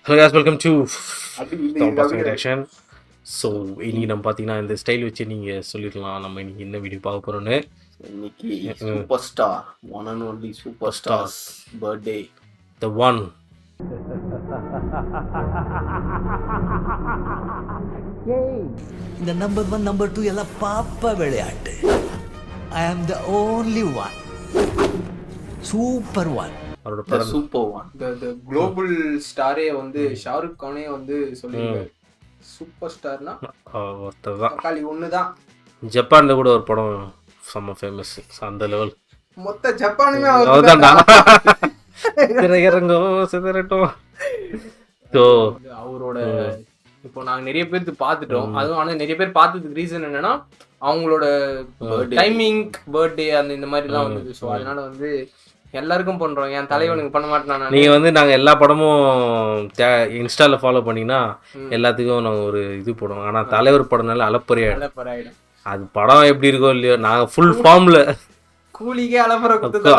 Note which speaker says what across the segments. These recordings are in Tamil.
Speaker 1: ஹலோ guys, வெல்கம் டு
Speaker 2: அது
Speaker 1: Tom Passion Reaction. ஸோ இன்னைக்கு நம்ம பார்த்தீங்கன்னா இந்த ஸ்டைல் வச்சு நீங்கள் சொல்லிடலாம் நம்ம இன்னைக்கு என்ன வீடியோ பார்க்க போகிறோன்னு.
Speaker 2: இன்னைக்கு super star one and only super stars birthday
Speaker 1: the one
Speaker 3: இந்த நம்பர் 1 நம்பர் 2 எல்லாம் பாப்பா விளையாட்டு. ஐ ஆம் த ஓன்லி ஒன் சூப்பர் ஒன்.
Speaker 1: அவரோட
Speaker 2: த
Speaker 1: படம்
Speaker 2: சூப்பர் ஒன்
Speaker 4: த குளோபல் ஸ்டாரே வந்து ஷாருக் கானே வந்து சொல்லியிருக்காரு. சூப்பர் ஸ்டார்னா
Speaker 1: ஒருத்தர் தான்.
Speaker 4: தக்காளி ஒண்ணுதான்.
Speaker 1: ஜப்பானில் கூட ஒரு படம் செம்ம ஃபேமஸ் அந்த லெவல்.
Speaker 4: மொத்த ஜப்பானுமே
Speaker 1: அவர்தான்டா. திரையரங்கம் சிதறட்டும். ஸோ
Speaker 4: அவரோட இப்போ நாங்க நிறைய பேருக்கு பார்த்துட்டோம். அதுவும் ஆனா நிறைய பேர் பார்த்ததுக்கு ரீசன் என்னன்னா அவங்களோட டைமிங் பர்த்டே அந்த இந்த மாதிரிலாம் வந்தது. ஸோ அதனால வந்து எல்லாருக்கும் பண்றோம். என் தலைவனுக்கு பண்ண மாட்டேன்.
Speaker 1: நீங்கள் வந்து நாங்கள் எல்லா படமும் இன்ஸ்டாவில் ஃபாலோ பண்ணிங்கன்னா எல்லாத்துக்கும் நாங்கள் ஒரு இது போடுவோம். ஆனால் தலைவர் படம்னால அலப்பறையாயிடும். அது படம் எப்படி இருக்கோ இல்லையோ நாங்கள் ஃபுல் ஃபார்மில்
Speaker 4: கூலிக்கே அலப்பற குத்து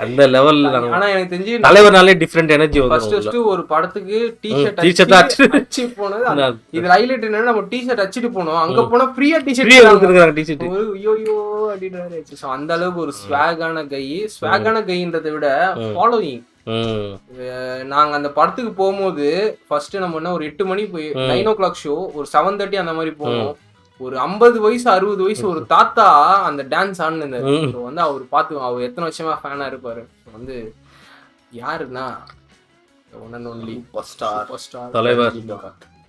Speaker 1: அந்த லெவலில் நாங்கள்.
Speaker 4: ஆனா எனக்கு தெரிஞ்சு
Speaker 1: தலைவர்னாலே டிஃப்ரெண்ட் எனர்ஜி
Speaker 4: ஃபர்ஸ்ட் ஒரு படத்துக்கு
Speaker 1: T-shirt
Speaker 4: டிஷர்ட் அடிச்சு போனது. இது ஹைலைட் என்னன்னா நம்ம டிஷர்ட் அடிச்சிட்டு போனோம். அங்க போனா ஃப்ரீயா டிஷர்ட்
Speaker 1: கொடுத்துருக்காங்க. டிஷர்ட்
Speaker 4: ஐயோ அப்படின்றாரு. சோ அந்த அளவுக்கு ஒரு ஸ்வாகான கைன்றதை விட ஃபாலோயிங். நாங்க அந்த படத்துக்கு போகும்போது ஃபர்ஸ்ட் நம்ம என்ன ஒரு 8 மணி போய் 9 o'clock ஷோ ஒரு 7:30 அந்த மாதிரி போனோம். ஒரு 50 வயசு 60 வயசு ஒரு தாத்தா அந்த டான்ஸ் ஆடுனது வந்து அவர் பார்த்து அவர் எத்தனை வருஷமா ஃபேனா இருப்பாரு. வந்து யாருன்னா ஒன் அண்ட் ஒன்லி ஸ்டார்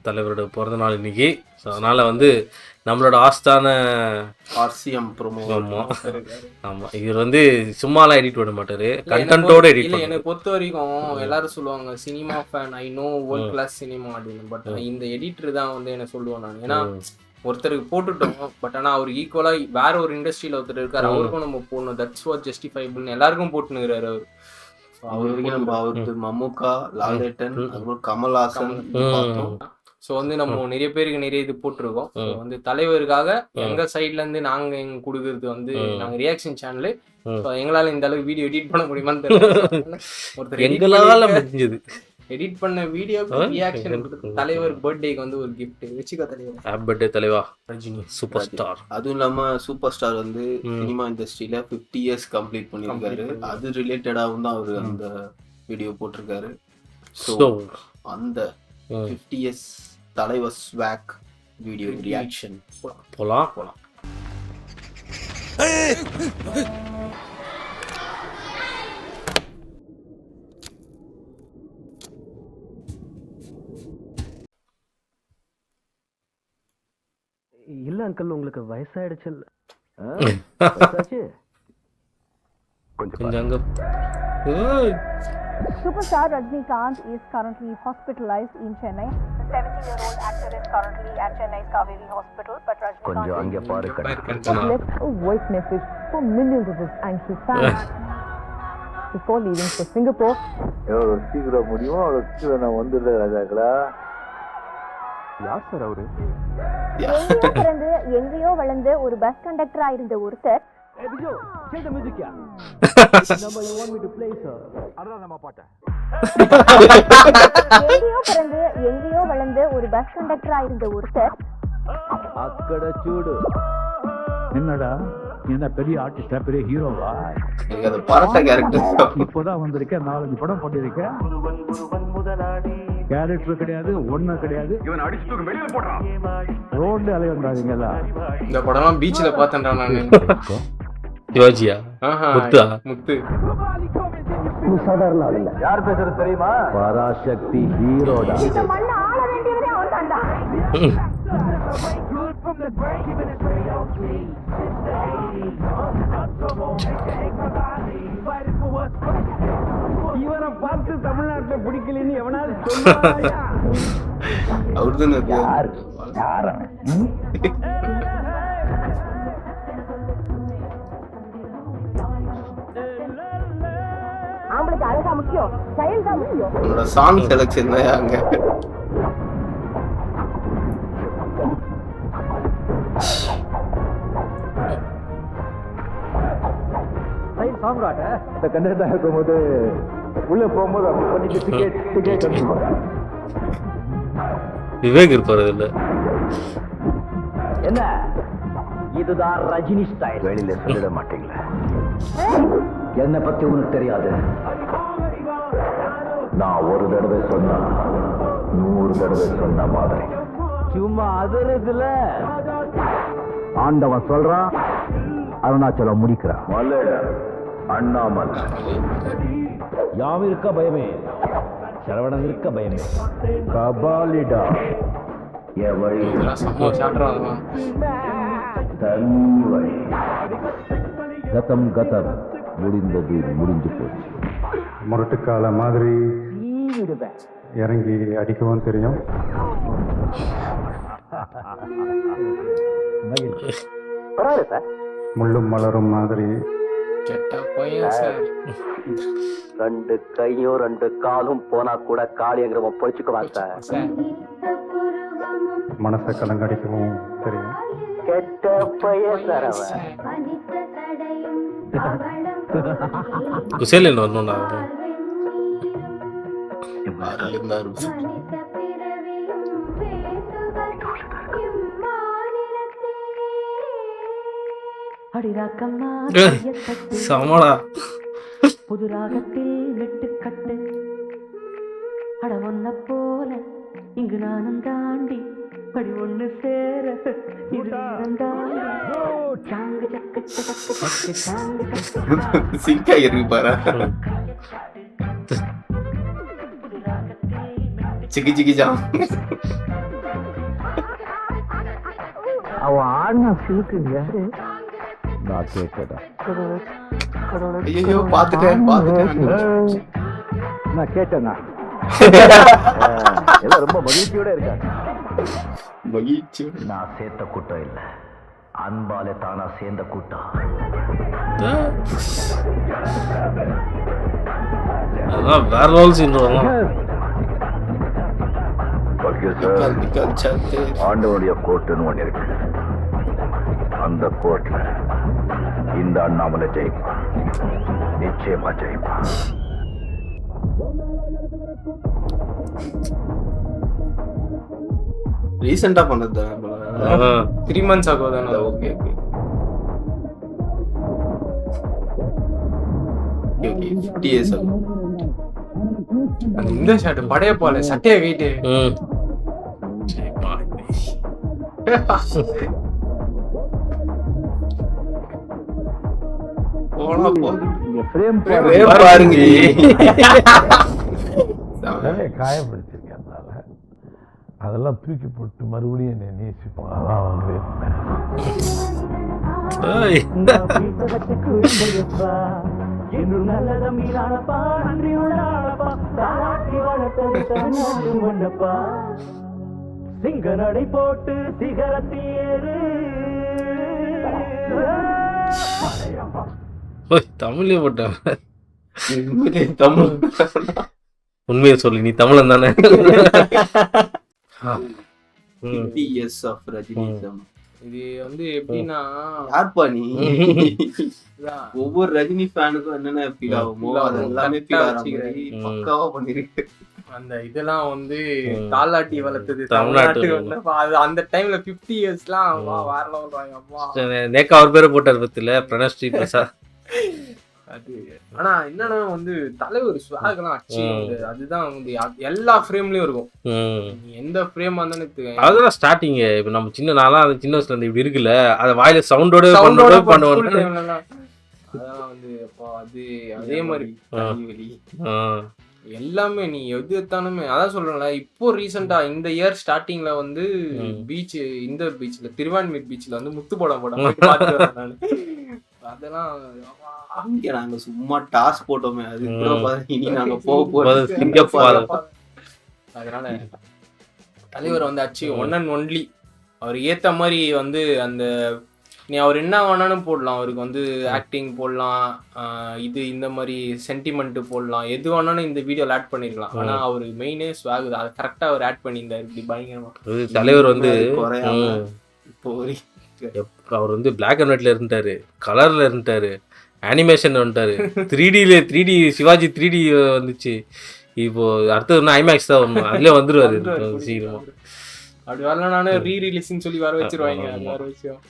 Speaker 1: தலைவரோட பிறந்த நாள் இன்னைக்கு. ஸோ அதனால வந்து நம்மளோட ஆஸ்தான
Speaker 2: ஆர்சிஎம் ப்ரோமோ.
Speaker 1: ஆமா இவர் வந்து சும்மாலாம் எடிட் பண்ண மாட்டாரு, கண்டென்ட்டோட எடிட்
Speaker 4: இல்ல.
Speaker 1: பண்ண.
Speaker 4: எனக்கு பொறுத்த வரைக்கும் எல்லாரும் சொல்லுவாங்க cinema fan, I know world class cinema அப்படின்னு. பட் இந்த எடிட்டர் தான் வந்து என்ன சொல்லுவேன் நான். ஏன்னா ஒருத்தருக்கு போட்டுட்டோம், பட் ஆனா அவர் ஈக்குவலா வேற ஒரு இண்டஸ்ட்ரியில ஒருத்தர் இருக்காரு, அவருக்கும் நம்ம போடணும். தட்ஸ் வாட் ஜஸ்டிஃபைபிள்னு எல்லாருக்கும் போட்டுனுங்கிறாரு அவர்.
Speaker 2: அவருக்கு நம்ம அவருக்கு மம்முக்கா, லாலேட்டன், அப்புறம் கமல்ஹாசன் பார்த்தோம்.
Speaker 4: ஸோ வந்து நம்ம நிறைய பேருக்கு நிறைய இது போட்டிருக்கோம். வந்து தலைவருக்காக எங்க சைட்ல இருந்து நாங்க எங்க கொடுக்கறது வந்து நாங்க ரியாக்ஷன் சேனலு. எங்களால இந்த அளவுக்கு வீடியோ எடிட் பண்ண முடியுமான்னு தெரியல. ஒருத்தர்
Speaker 1: எங்களால முடிஞ்சது
Speaker 4: எடிட் பண்ண வீடியோக்கு ரியாக்ஷன் தலைவர் பர்த்டேக்கு வந்து ஒரு கிஃப்ட் வச்சுக்கோ தலைவர்.
Speaker 1: ஹாப்பி பர்த்டே தலைவா ரஜினி சூப்பர் ஸ்டார்.
Speaker 2: அதுவும் இல்லாம சூப்பர் ஸ்டார் வந்து சினிமா இண்டஸ்ட்ரியில 50 years கம்ப்ளீட் பண்ணிருக்காரு. அது ரிலேட்டடாகவும் தான் அவரு அந்த வீடியோ போட்டிருக்காரு. ஸோ அந்த 50 years தலைவர் ஸ்வாக் வீடியோ ரியாக்ஷன்
Speaker 1: போலாம்.
Speaker 5: இல்ல அங்கிள், உங்களுக்கு வயசாயிடுச்சு.
Speaker 1: கொஞ்சம் அங்க
Speaker 6: Superstar Rajnikant is currently hospitalized in Chennai. The 70-year-old actor is currently at Chennai's Kaveri Hospital, but
Speaker 5: கொஞ்சம் அங்க
Speaker 6: Rajnikant
Speaker 5: பாரு.
Speaker 6: left a voice message for millions of his anxious fans. Before leaving for Singapore,
Speaker 7: எவ்வளோ சீக்கிரம் முடியுமோ அவ்வளோ சீக்கிரம் நான் வந்துடுறேன் ராஜாக்களா. யார் சார் அவரு?
Speaker 6: எங்கேயோ பிறந்து எங்கேயோ வளர்ந்து ஒரு பஸ் கண்டக்டரா இருந்த ஒருத்தர்
Speaker 5: எங்கேயோ
Speaker 6: பிறந்து எங்கேயோ வளர்ந்து ஒரு பஸ் கண்டக்டரா இருந்த ஒருத்தர்
Speaker 5: అక్కడ చూడు. என்னடா என்ன பெரிய ஆர்டிஸ்டா, பெரிய ஹீரோவா?
Speaker 2: எனக்கு அது பரட்ட கேரக்டர்
Speaker 5: இப்போதான் வந்திருக்கேன், 4 படம் பண்ணிருக்கேன். கேரக்டர் கிடையாது, ஒண்ணு கிடையாது. ரோட்ல அலையண்டாதீங்களா?
Speaker 4: இந்த படம்லாம் பீச்ல பார்த்தேன்டா நானு.
Speaker 1: யோஜியா முத்தா
Speaker 4: முத்து
Speaker 5: சாதாரண ஆள் இல்ல. யார் பேசுறது தெரியுமா? பராசக்தி ஹீரோடா.
Speaker 6: இந்த மண்ண ஆள வேண்டியவரே அவன் தான்டா.
Speaker 5: இவரை பார்த்து தமிழ்நாட்டுல பிடிக்கலன்னு எவனாவது சொல்லுவாயா?
Speaker 2: அவர்தான்
Speaker 6: ஆம்பளுக்கு அழகா முக்கியம், ஸ்டைல் தான் முக்கியம்.
Speaker 2: உன்னோட சாங் செலக்ஷன் தான் அங்க.
Speaker 5: சாம்ராட்ட இந்த கண்டக்டா இருக்கும்போது
Speaker 7: உள்ள போகும்போது அப்படி பண்ணிட்டு டிக்கெட் கட்டுவாங்க.
Speaker 1: விவேக் இருப்பார் இதுல.
Speaker 5: என்ன இதுதான் ரஜினி ஸ்டைல். வெளியில சொல்லிட மாட்டீங்களா? என்னை பத்தி உனக்கு தெரியாது. நான் ஒரு தடவை சொன்னா 100 தடவை சொன்ன மாதிரி. சும்மா அதறதுல ஆண்டவன் சொல்றான், அருணாச்சலம் முடிக்கிறான். மலையில அண்ணாமலை யாம் இருக்க பயமே, சரவணன் இருக்க பயமே. கபாலிடா என் வழி
Speaker 4: செம்ம சாட்டுறாங்க.
Speaker 5: தனி வழி. கதம் கதம் முடிந்தது முடிஞ்சு போச்சு.
Speaker 8: முரட்டுக்கால மாதிரி இறங்கி அடிக்கவும் தெரியும். முள்ளும் மலரும் மாதிரி
Speaker 4: கெட்ட பையன் சார்.
Speaker 5: 2 கையும் 2 காலும் போனா கூட காளியங்கிறவன் பொழிச்சுக்குவான் சார்.
Speaker 8: மனசை கலங்கடிக்கவும் தெரியும்.
Speaker 5: கெட்ட பையன் சார் அவன்.
Speaker 1: குசேலன் வரணும்டா. சமடா.
Speaker 9: புது ராகத்தில் வெட்டுக்கட்டு அட ஒன்ன போல இங்கு நானும் தாண்டி படி ஒண்ணு சேர
Speaker 2: சிங்கா இருக்கு பாரு. சிக்கி சிக்கி ஜாம்.
Speaker 5: அவன் ஆடினா சிலுக்குங்க. நான் கேட்டதா?
Speaker 2: ஐயோ பாத்துட்டேன்.
Speaker 5: நான் கேட்டேன்னா எல்லாம் ரொம்ப மகிழ்ச்சியோட இருக்காங்க.
Speaker 2: மகிழ்ச்சி.
Speaker 5: நான் சேர்த்த கூட்டம் இல்ல, அன்பாலே தானா சேர்ந்த கூட்டம்.
Speaker 1: அதான் வேற லெவல் சீன் வரலாம்.
Speaker 5: ஆண்டவனுடைய கோர்ட்டுன்னு ஒண்ணு இருக்கு. அந்த கோர்ட்ல இந்த அண்ணாமலை ஜெயிப்பான், நிச்சயமா ஜெயிப்பான்.
Speaker 2: ரீசெண்டா பண்ணது தானே?
Speaker 4: 3 months ago தானே?
Speaker 2: Okay okay okay. 50 years ago.
Speaker 4: அந்த இந்த ஷாட் படையப்பால சட்டையை கைட்டு
Speaker 2: போனா போகுது.
Speaker 5: ஃப்ரேம்
Speaker 2: பாருங்க.
Speaker 7: காயப்படுத்திருக்கேன். அதெல்லாம் தூக்கி போட்டு மறுபடியும் என்னை நேசிப்பான். அதான் வந்து
Speaker 9: சிங்க நடை போட்டு சிகரத்தில் ஏறு.
Speaker 1: தமிழே போட்டேன்.
Speaker 2: தமிழ்
Speaker 1: உண்மையை சொல்லி, நீ தமிழன் தானே?
Speaker 2: 50 years of ரஜினிசம்.
Speaker 4: இது வந்து எப்படின்னா
Speaker 2: யார்ப்பா நீ? ஒவ்வொரு ரஜினி ஃபேனுக்கும் என்னென்ன ஃபீல் ஆகுமோ அது எல்லாமே ஃபீல் ஆகிற மாதிரி பக்காவா பண்ணிருக்கு.
Speaker 4: அந்த இதெல்லாம் வந்து தாலாட்டி வளர்த்தது தமிழ்நாட்டுக்கு வந்து அது அந்த டைம்ல 50 yearsலாம் வேற லெவல் வாங்க. அப்பா
Speaker 1: நேக்கா அவர் பேரை போட்டார் பத்தில, பிரணவ் ஸ்ரீ பிரசாத்.
Speaker 4: அது ஆனா என்னன்னா வந்து தலைவர் ஸ்வாக்லாம் அச்சு அதுதான் வந்து எல்லா ஃப்ரேம்லயும் இருக்கும். எந்த ஃப்ரேம் வந்தாலும்
Speaker 1: அதுதான் ஸ்டார்டிங். இப்ப நம்ம சின்ன நாளா அது சின்ன வயசுல இப்படி இருக்குல்ல, அத வாயில சவுண்டோட பண்ணுவோம்.
Speaker 4: அதெல்லாம் வந்து அப்பா அது அதே மாதிரி எல்லாமே நீ எது எத்தானுமே அதான் சொல்றேன்ல. இப்போ ரீசெண்டா இந்த இயர் ஸ்டார்டிங்ல வந்து பீச் இந்த பீச்ல திருவான்மீர் பீச்ல வந்து முத்து படம் நான் அதெல்லாம்
Speaker 2: அங்க நாங்க சும்மா டாஸ் போட்டோமே, அது கூட இனி நாங்க போக போறோம்.
Speaker 4: அதனால தலைவர் வந்து ஆச்சு ஒன் அண்ட் ஒன்லி அவர் ஏத்த மாதிரி வந்து அந்த நீ அவர் என்ன வேணாலும் போடலாம். அவருக்கு வந்து ஆக்டிங் போடலாம், இது இந்த மாதிரி சென்டிமெண்ட் போடலாம், எது வேணாலும் இந்த வீடியோல ஆட் பண்ணிருக்கலாம். ஆனா அவரு மெயினே ஸ்வாக் அதை கரெக்டா அவர் ஆட் பண்ணியிருந்தாரு. இப்படி பயங்கரமா
Speaker 1: தலைவர் வந்து
Speaker 2: இப்போ
Speaker 1: அவர் வந்து பிளாக் அண்ட் ஒயிட்ல இருந்துட்டாரு, கலர்ல இருந்துட்டாரு, அனிமேஷன் வந்துட்டாரு 3D சிவாஜி 3D வந்துச்சு. இப்போ அடுத்தது இன்னும் ஐமேக்ஸ் தான் வரணும், அதுலேயே வந்துருவாரு சீக்கிரமா.
Speaker 4: அப்படி வரலாம் நானே ரீரிலீஸ்ன்னு சொல்லி வர வச்சிருவாங்க. எல்லாரும் விஷயம்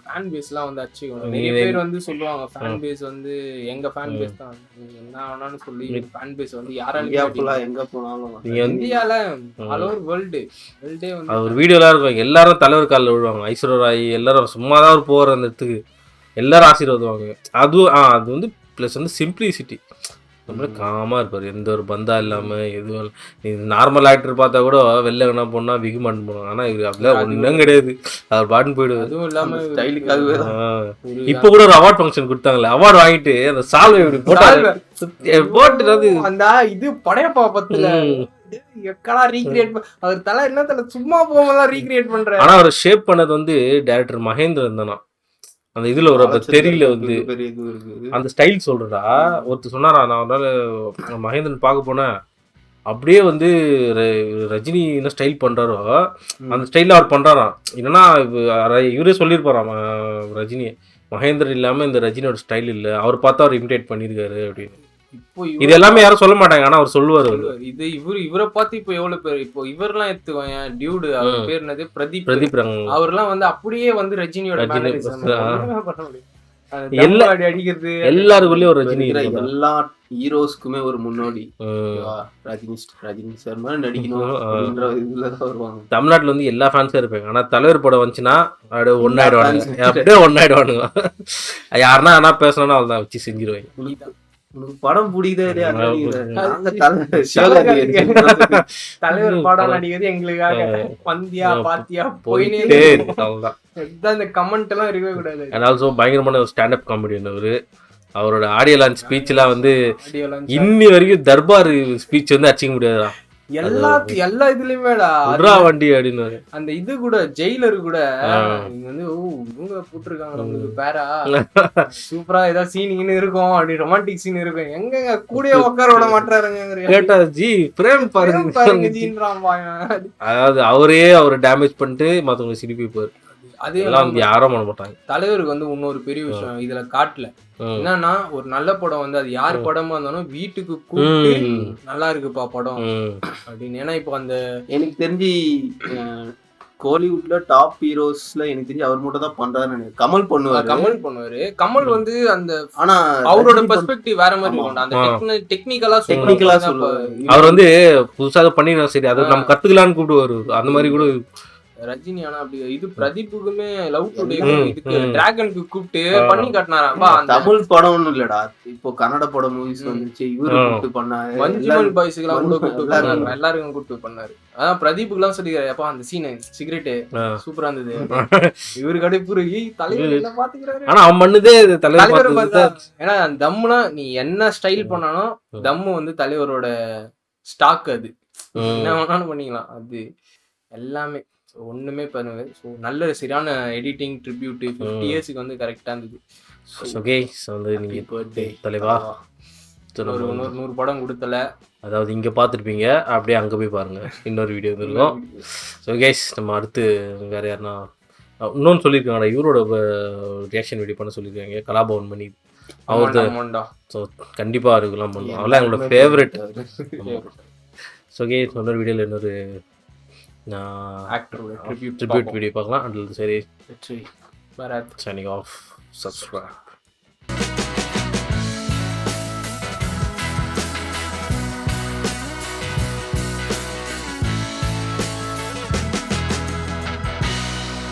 Speaker 4: ஃபேன் பேஸ்லாம் வந்து அடிச்சுக்கணும். நிறைய பேர் வந்து சொல்லுவாங்க ஃபேன் பேஸ் வந்து எங்க ஃபேன் பேஸ் தான், என்ன வேணாலும் சொல்லி ஃபேன் பேஸ் வந்து யாராலும்
Speaker 2: எங்க போனாலும்
Speaker 1: நீங்க வந்து
Speaker 4: இந்தியால ஆல் ஓவர் வேர்ல்டே வந்து
Speaker 1: ஒரு வீடியோலாம் இருக்கும், எல்லாரும் தலைவர் காலில் விழுவாங்க. ஐஸ்வர்யா ராய் எல்லாரும் சும்மா தான் போகிற அந்த இடத்துக்கு எல்லாரும் ஆசீர்வாதுவாங்க. அதுவும் அது வந்து ப்ளஸ் வந்து சிம்பிளிசிட்டி, ரொம்ப காமாக இருப்பார், எந்த ஒரு பந்தா இல்லாமல் எதுவும். நீ நார்மல் ஆக்டர் பார்த்தா கூட வெளில என்ன போனால் விகுமான் போனோம், ஆனால் இவர் அப்படிலாம் ஒன்றும் கிடையாது, அவர் பாட்டுன்னு போயிடுவார்.
Speaker 4: அதுவும் இல்லாமல்
Speaker 2: ஸ்டைலுக்காகவே
Speaker 1: இப்போ கூட ஒரு அவார்ட் ஃபங்க்ஷன் கொடுத்தாங்களே, அவார்டு வாங்கிட்டு அந்த சால்வை இப்படி போட்டு
Speaker 4: அந்த இது படையப்பா பத்துல எக்கடா ரீக்ரியேட் அவர் தலை என்ன தலை சும்மா போகலாம் ரீக்ரியேட் பண்ற.
Speaker 1: ஆனால் அவர் ஷேப் பண்ணது வந்து டைரக்டர் மகேந்திரன் தானா அந்த இதுல ஒரு தெரியல வந்து அந்த ஸ்டைல் சொல்றா. ஒருத்தர் சொன்னாரா, நான் ஒரு நாள் மகேந்திரன் பார்க்க போனேன், அப்படியே வந்து ரஜினி என்ன ஸ்டைல் பண்றாரோ அந்த ஸ்டைல்ல அவர் பண்றாராம். என்னன்னா இவரே சொல்லியிருப்பாராம் ரஜினி, மகேந்திரன் இல்லாம இந்த ரஜினியோட ஸ்டைல் இல்லை, அவர் பார்த்தா அவர் இமிடேட் பண்ணியிருக்காரு அப்படின்னு.
Speaker 4: இப்போ
Speaker 1: இது எல்லாமே யாரும் சொல்ல மாட்டாங்க, ஆனா அவர் சொல்லுவாரு.
Speaker 4: இது இவரை பார்த்து இப்போ எவ்வளவு பேர் இப்போ இவரெல்லாம் எடுத்துக்கோங்க, டியூடு அவர் பேர் என்னது பிரதீப் அவர்லாம் வந்து அப்படியே வந்து ரஜினியோட அடிக்கிறது
Speaker 1: எல்லாருக்குள்ளயும் ஒரு ரஜினி,
Speaker 2: எல்லா ஹீரோஸ்க்குமே ஒரு முன்னோடி ரஜினி சார் மாதிரி நடிக்கணும் அப்படின்ற இதுலதான் வருவாங்க.
Speaker 1: தமிழ்நாட்டுல வந்து எல்லா ஃபேன்ஸும் இருப்பாங்க, ஆனா தலைவர் படம் வந்துச்சுன்னா அப்படியே ஒன்னாயிடுவானுங்க, அப்படியே ஒன்னாயிடுவானுங்க. யாருன்னா ஆனா பேசணும்னா அவள் தான் வச்சு செஞ்சிருவாங்க.
Speaker 2: படம் பிடிக்குதா இல்லையா,
Speaker 4: தலைவர் படம் நடிக்கிறது எங்களுக்காக பந்தியா பாத்தியா போயினே இந்த கமெண்ட் எல்லாம் இருக்கவே கூடாது.
Speaker 1: அண்ட் ஆல்சோ பயங்கரமான ஒரு ஸ்டாண்டப் காமெடியன் அவரு. அவரோட ஆடியோ லான்ச் ஸ்பீச்லாம் வந்து இன்னி வரைக்கும் தர்பார் ஸ்பீச் வந்து அடிச்சிக்க முடியாதுடா,
Speaker 4: எல்லா இதுலயுமேடா
Speaker 1: வண்டி அப்படின்னு.
Speaker 4: அந்த இது கூட ஜெயிலர் கூட வந்து இவங்க போட்டிருக்காங்க நம்மளுக்கு பேரா சூப்பரா ஏதாவது சீன் இருக்கும், அப்படி ரொமான்டிக் சீன் இருக்கும், எங்க கூட உட்கார விட மாட்டாருங்க
Speaker 1: கேட்டா ஜி பிரேம் பாருங்க
Speaker 4: ஜீன்றான்.
Speaker 1: அதாவது அவரே அவர் டேமேஜ் பண்ணிட்டு மத்தவங்க சிரிப்பி போயிரு, அதெல்லாம் வந்து யாரும் பண்ண மாட்டாங்க.
Speaker 4: தலைவருக்கு வந்து இன்னொரு பெரிய விஷயம் இதுல காட்டல என்னன்னா, ஒரு நல்ல படம் வந்து அது யார் படமா இருந்தாலும் வீட்டுக்கு கூப்பிட்டு நல்லா இருக்குப்பா படம் அப்படின்னு. ஏன்னா இப்போ அந்த
Speaker 2: எனக்கு தெரிஞ்சு கோலிவுட்ல டாப் ஹீரோஸ்ல எனக்கு தெரிஞ்சு அவர் மட்டும் தான் பண்றாருன்னு. கமல் பண்ணுவாரு.
Speaker 4: கமல் வந்து அந்த
Speaker 2: ஆனா
Speaker 4: அவரோட பெர்ஸ்பெக்டிவ் வேற மாதிரி இருக்கும், அந்த டெக்னிக்கலா
Speaker 2: சொல்லுவாரு.
Speaker 1: அவர் வந்து புதுசாக பண்ணிடுறோம், சரி அதை நம்ம கத்துக்கலான்னு கூப்பிடுவாரு, அந்த மாதிரி கூட.
Speaker 4: ரஜினி ஆனா அப்படி இது பிரதீப்புக்குமே லவ் டுடே இதுக்கு டிராகனுக்கு கூப்பிட்டு பண்ணி காட்டினாரா.
Speaker 2: தமிழ் படம் ஒண்ணும் இல்லடா, இப்போ கன்னட படம் மூவிஸ் வந்துச்சு, இவரு கூப்பிட்டு பண்ணாரு,
Speaker 4: மஞ்சுமல் பாய்ஸ்க்கு கூட கூப்பிட்டு பண்ணாரு, எல்லாருக்கும் கூப்பிட்டு பண்ணாரு. அதான் பிரதீப்புக்கு எல்லாம் சொல்லிக்கிறாரு, அப்பா அந்த சீன் சிகரெட் சூப்பரா இருந்தது, இவரு கடைப்புருகி தலைவர் என்ன பாத்துக்கிறாரு.
Speaker 1: ஆனா அவன் பண்ணதே தலைவர்
Speaker 4: பார்த்தா. ஏன்னா தம்முனா நீ என்ன ஸ்டைல் பண்ணாலும் தம்மு வந்து தலைவரோட ஸ்டாக், அது என்ன வேணாலும் பண்ணிக்கலாம், அது எல்லாமே ஒண்ணுமே பண்ணுது. ஸோ நல்ல சரியான எடிட்டிங் ட்ரிபியூட் 50 இயர்ஸ்க்கு வந்து கரெக்டா இருந்தது.
Speaker 1: ஓகே வந்து நீங்க பர்த்டே தலைவா
Speaker 4: ஒரு 100 படம் கொடுத்தல,
Speaker 1: அதாவது இங்கே பார்த்துருப்பீங்க, அப்படியே அங்கே போய் பாருங்க, இன்னொரு வீடியோ வந்துருக்கோம். ஸோ கைஸ் நம்ம அடுத்து வேறு யாருன்னா இன்னொன்று சொல்லியிருக்காங்கடா, இவரோட ரியாக்ஷன் வீடியோ பண்ண சொல்லியிருக்காங்க, கலாபவன் பண்ணி அவருக்கு. ஸோ கண்டிப்பாக இருக்கலாம் பண்ணுவோம், அதெல்லாம் எங்களோட ஃபேவரெட். ஸோ கைஸ் இன்னொரு வீடியோவில் இன்னொரு ட்ரிபியூட் வீடியோ பார்க்கலாம். அண்ட் சரி, signing off, subscribe.